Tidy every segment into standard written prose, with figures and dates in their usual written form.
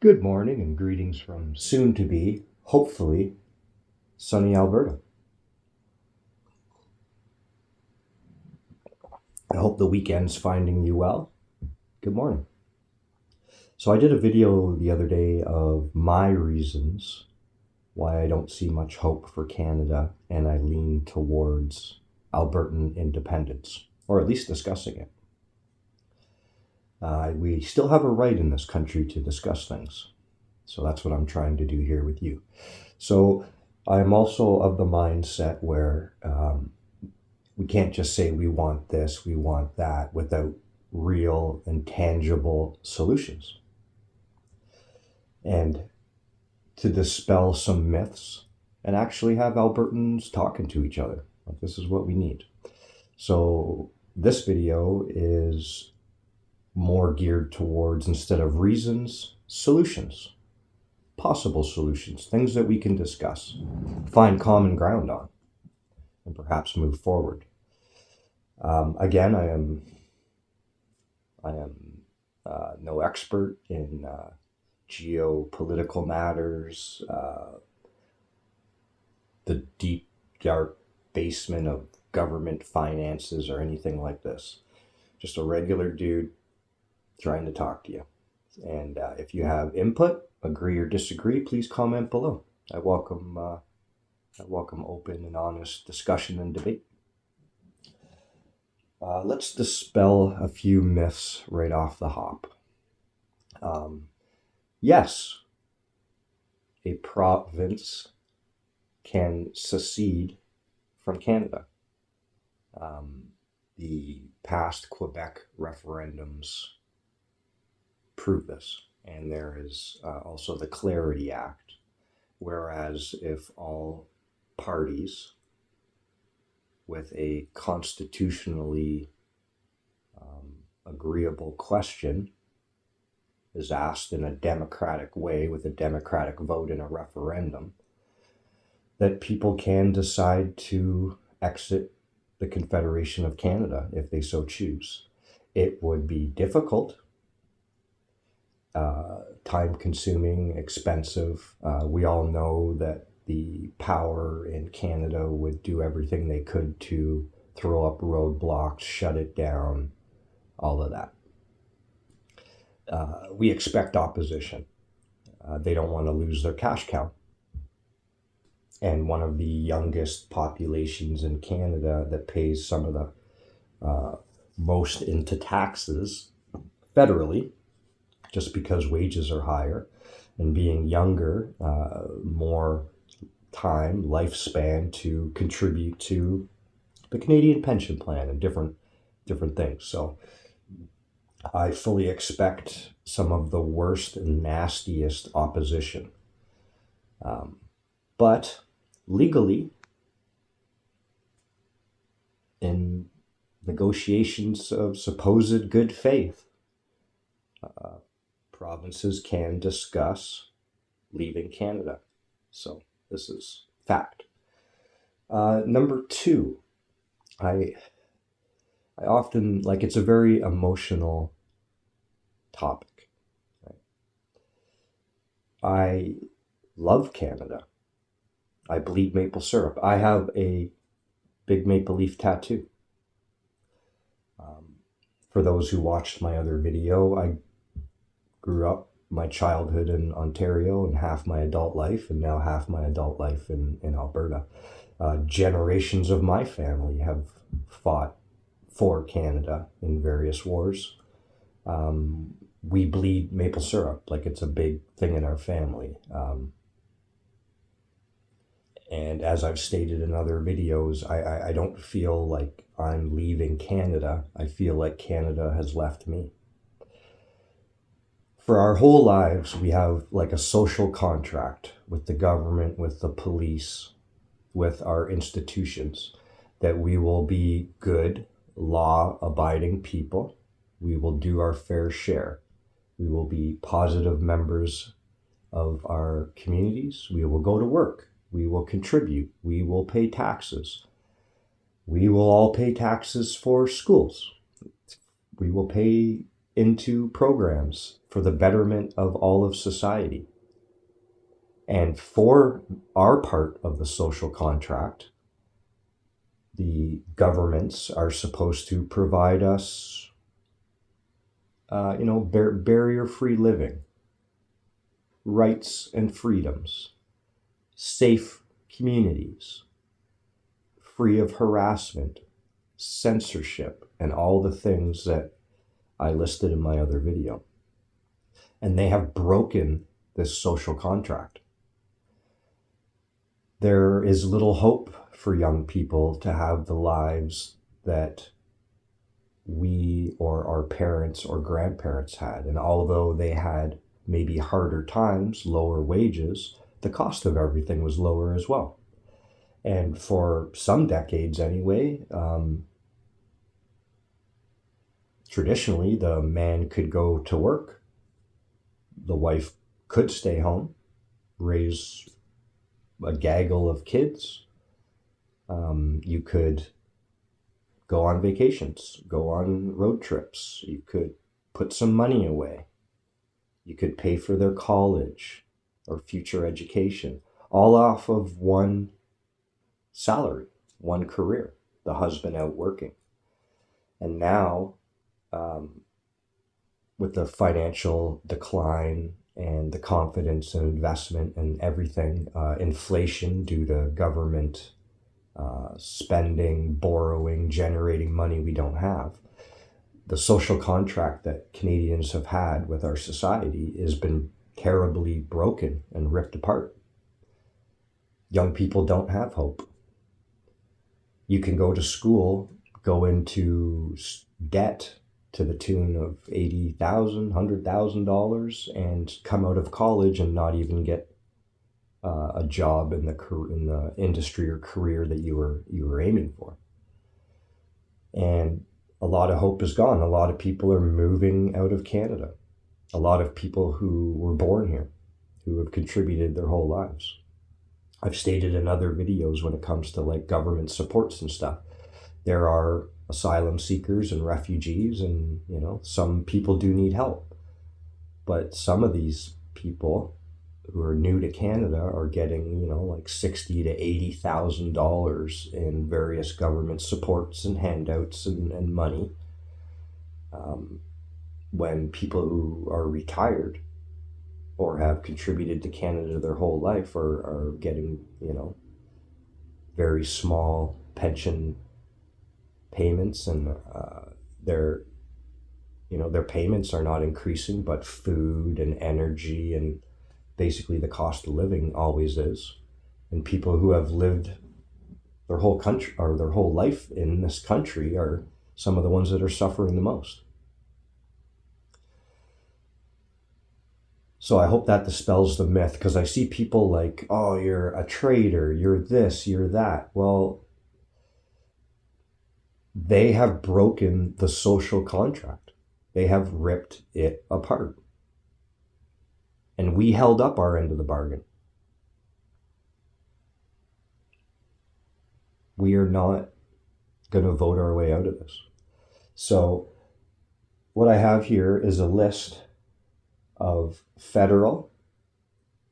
Good morning and greetings from soon to be, hopefully, sunny Alberta. I hope the weekend's finding you well. Good morning. So I did a video the other day of my reasons why I don't see much hope for Canada and I lean towards Albertan independence, or at least discussing it. We still have a right in this country to discuss things. So that's what I'm trying to do here with you. So I'm also of the mindset where we can't just say we want this, we want that without real and tangible solutions. And to dispel some myths and actually have Albertans talking to each other. Like, this is what we need. So this video is more geared towards, instead of reasons, solutions. Possible solutions, things that we can discuss, find common ground on, and perhaps move forward. Again, I am no expert in geopolitical matters, the deep, dark basement of government finances, or anything like this. Just a regular dude trying to talk to you. And if you have input, agree or disagree, please comment below. I welcome open and honest discussion and debate. Let's dispel a few myths right off the hop. Yes, a province can secede from Canada. The past Quebec referendums prove this. And there is also the Clarity Act, whereas if all parties with a constitutionally agreeable question is asked in a democratic way with a democratic vote in a referendum, that people can decide to exit the Confederation of Canada if they so choose. It would be difficult, time-consuming, expensive. We all know that the power in Canada would do everything they could to throw up roadblocks, shut it down, all of that. We expect opposition. They don't want to lose their cash cow. And one of the youngest populations in Canada that pays some of the most into taxes federally, just because wages are higher, and being younger, more time, lifespan to contribute to the Canadian pension plan and different things. So I fully expect some of the worst and nastiest opposition. But legally, in negotiations of supposed good faith, provinces can discuss leaving Canada. So this is fact. Number two, I often, it's a very emotional topic. Right? I love Canada. I bleed maple syrup. I have a big maple leaf tattoo. For those who watched my other video, I grew up my childhood in Ontario and half my adult life, and now half my adult life in Alberta. Generations of my family have fought for Canada in various wars. We bleed maple syrup, it's a big thing in our family. And as I've stated in other videos, I don't feel like I'm leaving Canada. I feel like Canada has left me. For our whole lives, we have a social contract with the government, with the police, with our institutions, that we will be good, law-abiding people. We will do our fair share. We will be positive members of our communities. We will go to work. We will contribute. We will pay taxes. We will all pay taxes for schools. We will pay into programs for the betterment of all of society. And for our part of the social contract, the governments are supposed to provide us, barrier-free living, rights and freedoms, safe communities, free of harassment, censorship, and all the things that I listed in my other video. And they have broken this social contract. There is little hope for young people to have the lives that we or our parents or grandparents had. And although they had maybe harder times, lower wages, the cost of everything was lower as well. And for some decades anyway, traditionally the man could go to work, the wife could stay home, raise a gaggle of kids. You could go on vacations, go on road trips. You could put some money away. You could pay for their college or future education, all off of one salary, one career, the husband out working. And now, with the financial decline and the confidence and investment and everything, inflation due to government spending, borrowing, generating money we don't have, the social contract that Canadians have had with our society has been terribly broken and ripped apart. Young people don't have hope. You can go to school, go into debt to the tune of $80,000, $100,000, and come out of college and not even get a job in the industry or career that you were aiming for. And a lot of hope is gone. A lot of people are moving out of Canada. A lot of people who were born here, who have contributed their whole lives. I've stated in other videos when it comes to like government supports and stuff, there are asylum seekers and refugees, and some people do need help. But some of these people who are new to Canada are getting, like $60,000 to $80,000 in various government supports and handouts and money. When people who are retired or have contributed to Canada their whole life are getting, very small pension payments, and their payments are not increasing, but food and energy and basically the cost of living always is. And people who have lived their whole country or their whole life in this country are some of the ones that are suffering the most. So I hope that dispels the myth, because I see people like, oh, you're a traitor, you're this, you're that. Well, they have broken the social contract. They have ripped it apart. And we held up our end of the bargain. We are not going to vote our way out of this. So what I have here is a list of federal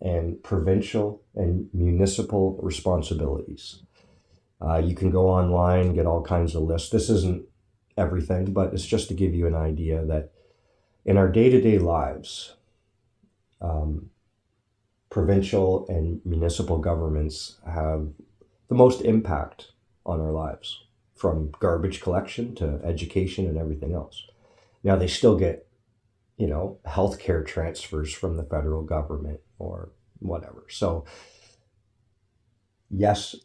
and provincial and municipal responsibilities. You can go online, get all kinds of lists. This isn't everything, but it's just to give you an idea that in our day-to-day lives, provincial and municipal governments have the most impact on our lives, from garbage collection to education and everything else. Now, they still get, healthcare transfers from the federal government or whatever. So, yes,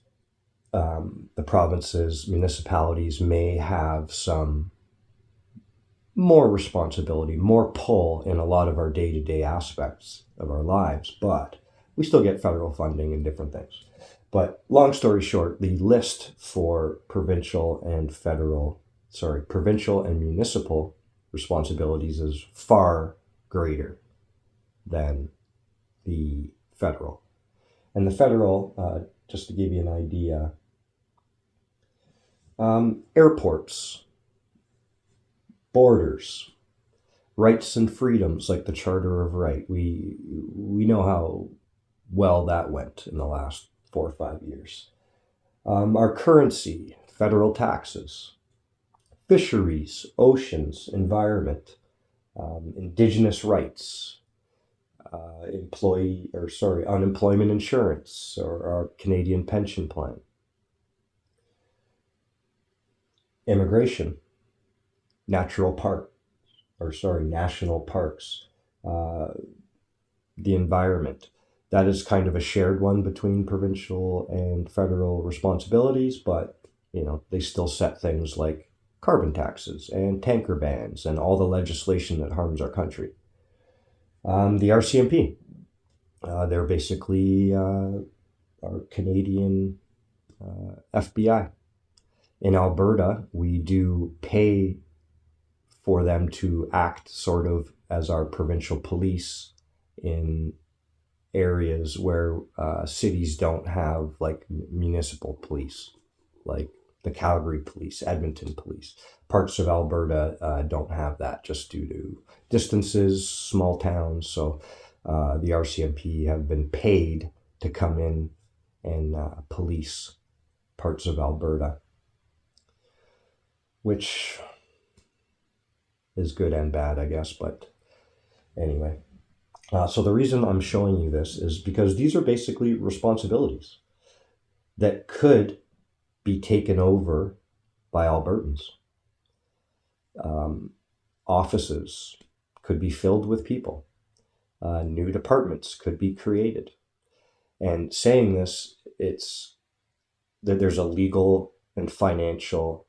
the provinces, municipalities may have some more responsibility, more pull in a lot of our day-to-day aspects of our lives, but we still get federal funding and different things. But long story short, the list for provincial and municipal responsibilities is far greater than the federal. And the federal, just to give you an idea, airports, borders, rights and freedoms like the Charter of Right. We know how well that went in the last 4 or 5 years. Our currency, federal taxes, fisheries, oceans, environment, indigenous rights, unemployment insurance, or our Canadian pension plan, immigration, national parks, uh, the environment. That is kind of a shared one between provincial and federal responsibilities, but they still set things like carbon taxes and tanker bans and all the legislation that harms our country. The RCMP, they're basically our Canadian FBI. In Alberta, we do pay for them to act sort of as our provincial police in areas where cities don't have like municipal police, like the Calgary police, Edmonton police. Parts of Alberta don't have that just due to distances, small towns. So the RCMP have been paid to come in and police parts of Alberta, which is good and bad, I guess. But anyway, so the reason I'm showing you this is because these are basically responsibilities that could be taken over by Albertans. Offices could be filled with people. New departments could be created. And saying this, it's that there's a legal and financial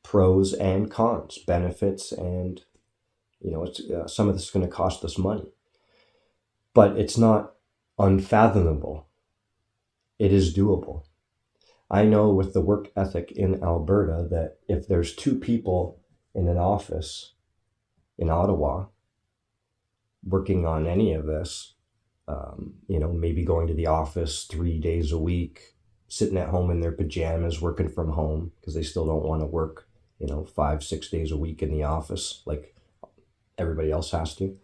pros and cons, benefits, and it's some of this is going to cost us money, but it's not unfathomable. It is doable. I know with the work ethic in Alberta that if there's 2 people in an office in Ottawa working on any of this, maybe going to the office 3 days a week, sitting at home in their pajamas, working from home because they still don't want to work, 5-6 days a week in the office like everybody else has to.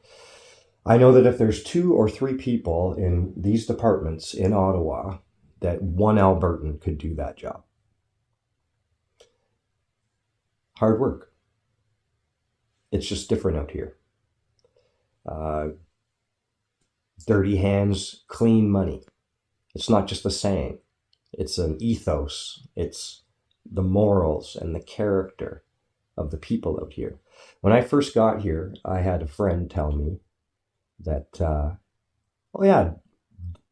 I know that if there's 2 or 3 people in these departments in Ottawa, that one Albertan could do that job. Hard work. It's just different out here. Dirty hands, clean money. It's not just a saying. It's an ethos. It's the morals and the character of the people out here. When I first got here, I had a friend tell me that,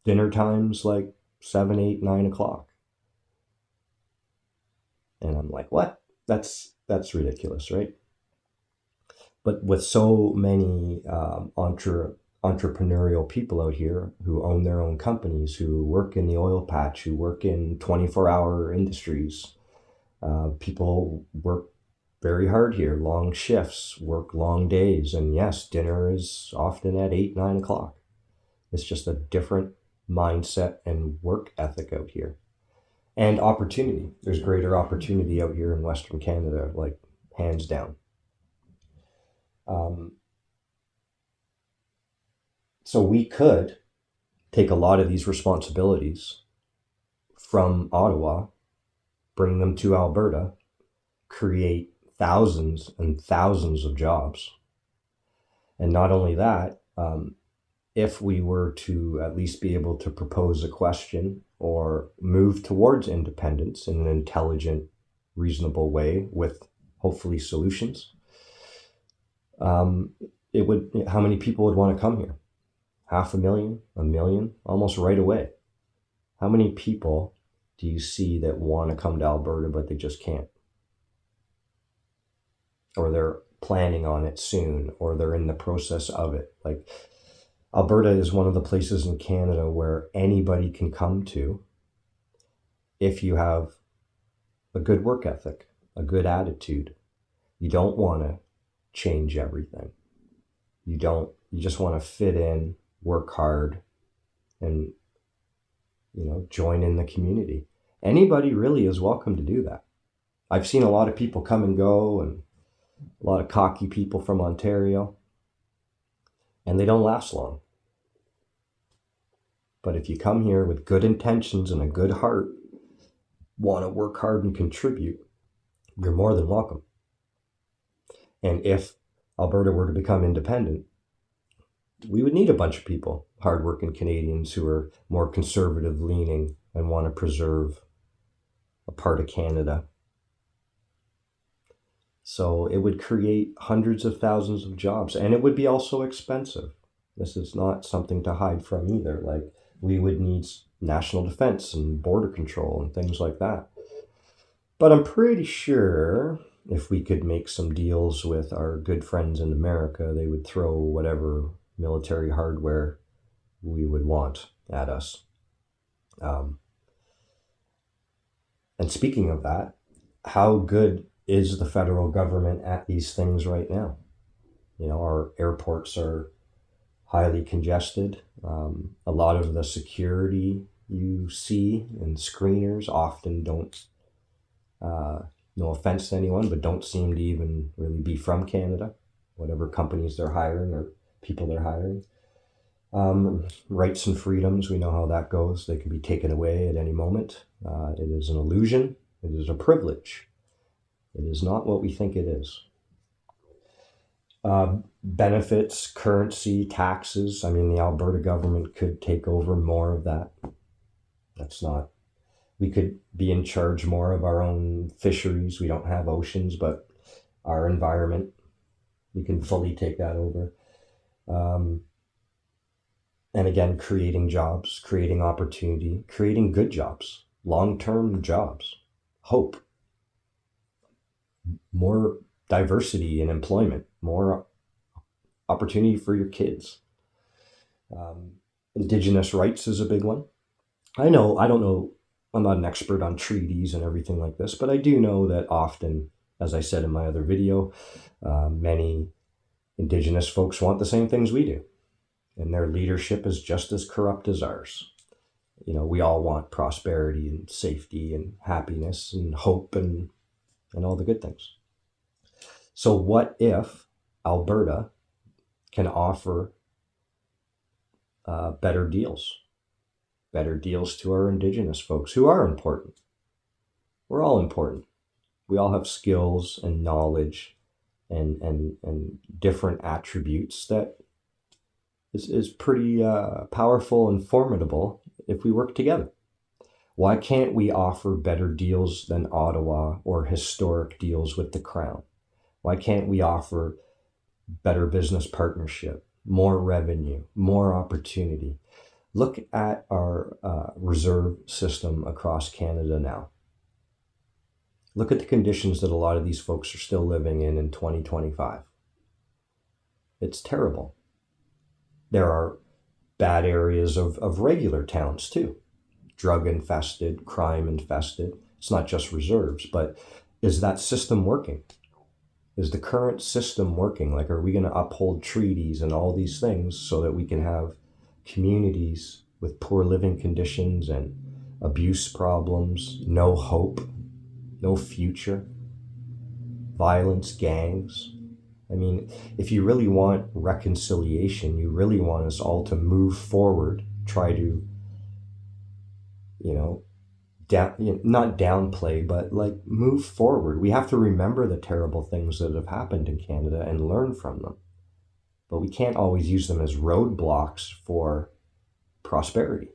dinner time's like 7, 8, 9 o'clock. And I'm like, what? That's ridiculous, right? But with so many entrepreneurial people out here who own their own companies, who work in the oil patch, who work in 24-hour industries, people work very hard here, long shifts, work long days. And yes, dinner is often at 8, 9 o'clock. It's just a different mindset and work ethic out here. And opportunity. There's greater opportunity out here in Western Canada, like hands down. So we could take a lot of these responsibilities from Ottawa, bring them to Alberta, create thousands and thousands of jobs. And not only that, if we were to at least be able to propose a question or move towards independence in an intelligent, reasonable way with hopefully solutions, how many people would want to come here? 500,000, 1 million, almost right away. How many people do you see that want to come to Alberta but they just can't? Or they're planning on it soon, or they're in the process of it. Like, Alberta is one of the places in Canada where anybody can come to if you have a good work ethic, a good attitude. You don't want to change everything. You just want to fit in, work hard, and join in the community. Anybody really is welcome to do that. I've seen a lot of people come and go, and a lot of cocky people from Ontario, and they don't last long. But if you come here with good intentions and a good heart, want to work hard and contribute, you're more than welcome. And if Alberta were to become independent, we would need a bunch of people, hardworking Canadians who are more conservative leaning and want to preserve a part of Canada. So it would create hundreds of thousands of jobs, and it would be also expensive. This is not something to hide from either. Like, we would need national defense and border control and things like that. But I'm pretty sure if we could make some deals with our good friends in America, they would throw whatever military hardware we would want at us. And speaking of that, how good is the federal government at these things right now? You know, our airports are highly congested. A lot of the security you see and screeners often don't, no offense to anyone, but don't seem to even really be from Canada, whatever companies they're hiring or people they're hiring. Rights and freedoms, we know how that goes. They can be taken away at any moment. It is an illusion. It is a privilege. It is not what we think it is. Benefits, currency, taxes. I mean, the Alberta government could take over more of that. We could be in charge more of our own fisheries. We don't have oceans, but our environment, we can fully take that over. And again, creating jobs, creating opportunity, creating good jobs, long-term jobs, hope, more diversity in employment, more opportunity for your kids. Indigenous rights is a big one. I don't know, I'm not an expert on treaties and everything like this, but I do know that often, as I said in my other video, many Indigenous folks want the same things we do. And their leadership is just as corrupt as ours. You know, we all want prosperity and safety and happiness and hope and all the good things. So what if Alberta can offer better deals to our Indigenous folks who are important? We're all important. We all have skills and knowledge and different attributes that is pretty powerful and formidable if we work together. Why can't we offer better deals than Ottawa or historic deals with the Crown? Why can't we offer better business partnership, more revenue, more opportunity? Look at our reserve system across Canada now. Look at the conditions that a lot of these folks are still living in 2025. It's terrible. There are bad areas of regular towns too. Drug infested, crime infested. It's not just reserves, but is that system working? Is the current system working? Like, are we going to uphold treaties and all these things so that we can have communities with poor living conditions and abuse problems, no hope, no future, violence, gangs? I mean, if you really want reconciliation, you really want us all to move forward, try to, not downplay, but like move forward. We have to remember the terrible things that have happened in Canada and learn from them. But we can't always use them as roadblocks for prosperity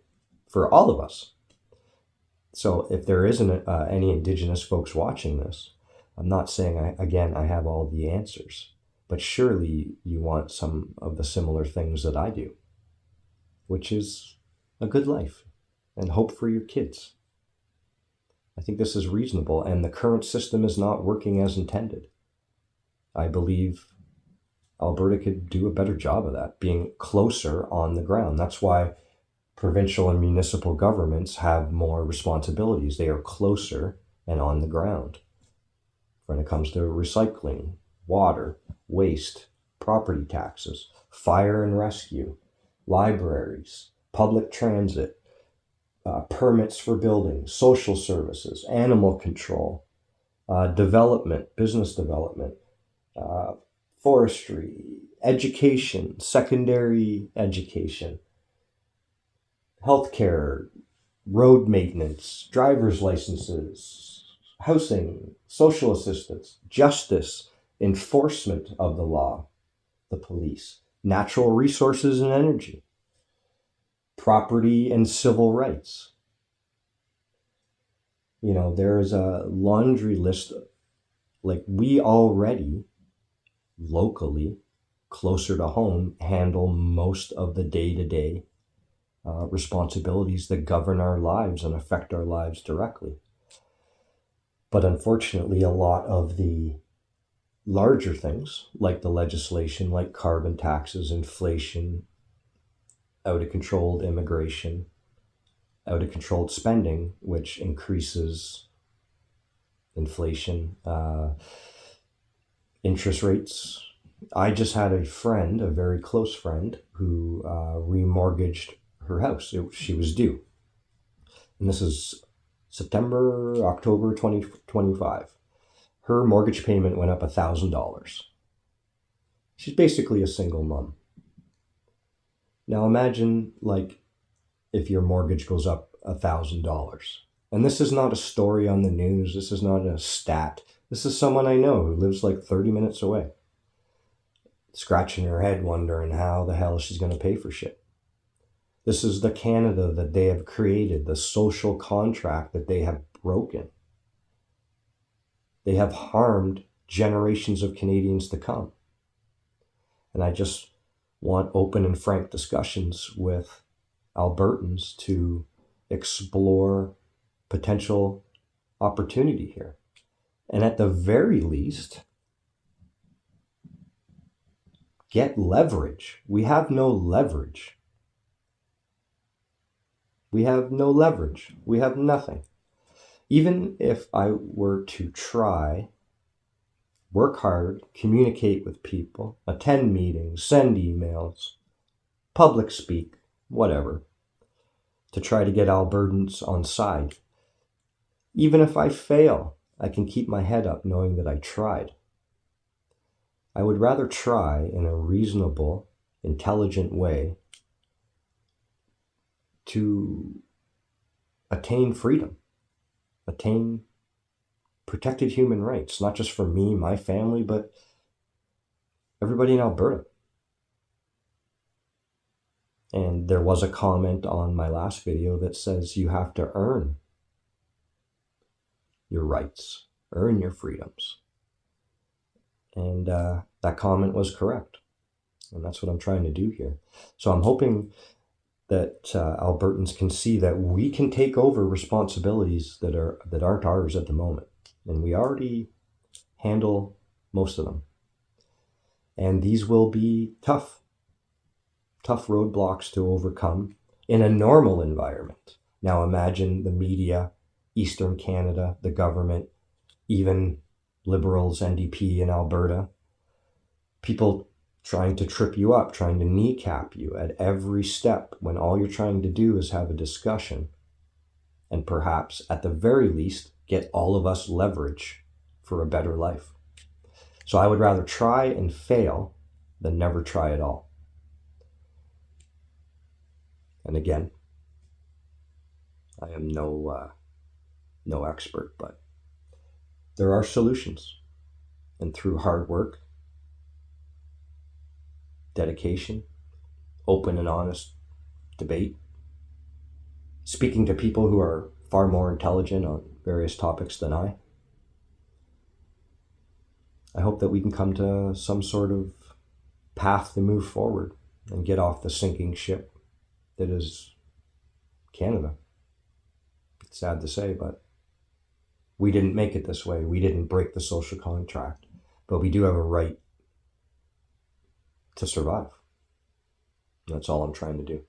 for all of us. So if there isn't any Indigenous folks watching this, I'm not saying, I have all the answers. But surely you want some of the similar things that I do, which is a good life and hope for your kids. I think this is reasonable, and the current system is not working as intended. I believe Alberta could do a better job of that, being closer on the ground. That's why provincial and municipal governments have more responsibilities. They are closer and on the ground when it comes to recycling, water, waste, property taxes, fire and rescue, libraries, public transit, permits for buildings, social services, animal control, development, business development, forestry, education, secondary education, healthcare, road maintenance, driver's licenses, housing, social assistance, justice, enforcement of the law, the police, natural resources and energy, property and civil rights. You know, there is a laundry list. Like, we already locally, closer to home, handle most of the day-to-day responsibilities that govern our lives and affect our lives directly. But unfortunately, a lot of the larger things, like the legislation, like carbon taxes, inflation, out of controlled immigration, out of controlled spending, which increases inflation, interest rates. I just had a friend, a very close friend, who remortgaged her house. She was due. And this is October 2025. Her mortgage payment went up $1,000. She's basically a single mom. Now imagine, like, if your mortgage goes up $1,000. And this is not a story on the news. This is not a stat. This is someone I know who lives like 30 minutes away, scratching her head wondering how the hell she's going to pay for shit. This is the Canada that they have created, the social contract that they have broken. They have harmed generations of Canadians to come. And I just want open and frank discussions with Albertans to explore potential opportunity here. And at the very least, get leverage. We have no leverage. We have no leverage. We have nothing. Even if I were to try, work hard, communicate with people, attend meetings, send emails, public speak, whatever, to try to get Albertans on side. Even if I fail, I can keep my head up knowing that I tried. I would rather try in a reasonable, intelligent way to attain freedom, attain protected human rights, not just for me, my family, but everybody in Alberta. And there was a comment on my last video that says you have to earn your rights, earn your freedoms. And that comment was correct. And that's what I'm trying to do here. So I'm hoping that Albertans can see that we can take over responsibilities that aren't ours at the moment. And we already handle most of them. And these will be tough roadblocks to overcome in a normal environment. Now imagine the media, Eastern Canada, the government, even Liberals, NDP in Alberta, people trying to trip you up, trying to kneecap you at every step when all you're trying to do is have a discussion and perhaps, at the very least, get all of us leverage for a better life. So I would rather try and fail than never try at all. And again, I am no expert, but there are solutions. And through hard work, dedication, open and honest debate, speaking to people who are far more intelligent on various topics than I hope that we can come to some sort of path to move forward and get off the sinking ship that is Canada. It's sad to say, but we didn't make it this way. We didn't break the social contract, but we do have a right to survive. That's all I'm trying to do.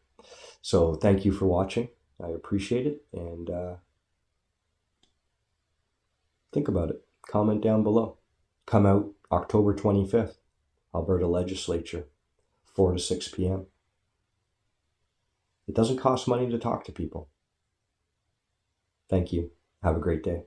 So thank you for watching. I appreciate it. And think about it. Comment down below. Come out October 25th, Alberta Legislature, 4 to 6 p.m. It doesn't cost money to talk to people. Thank you. Have a great day.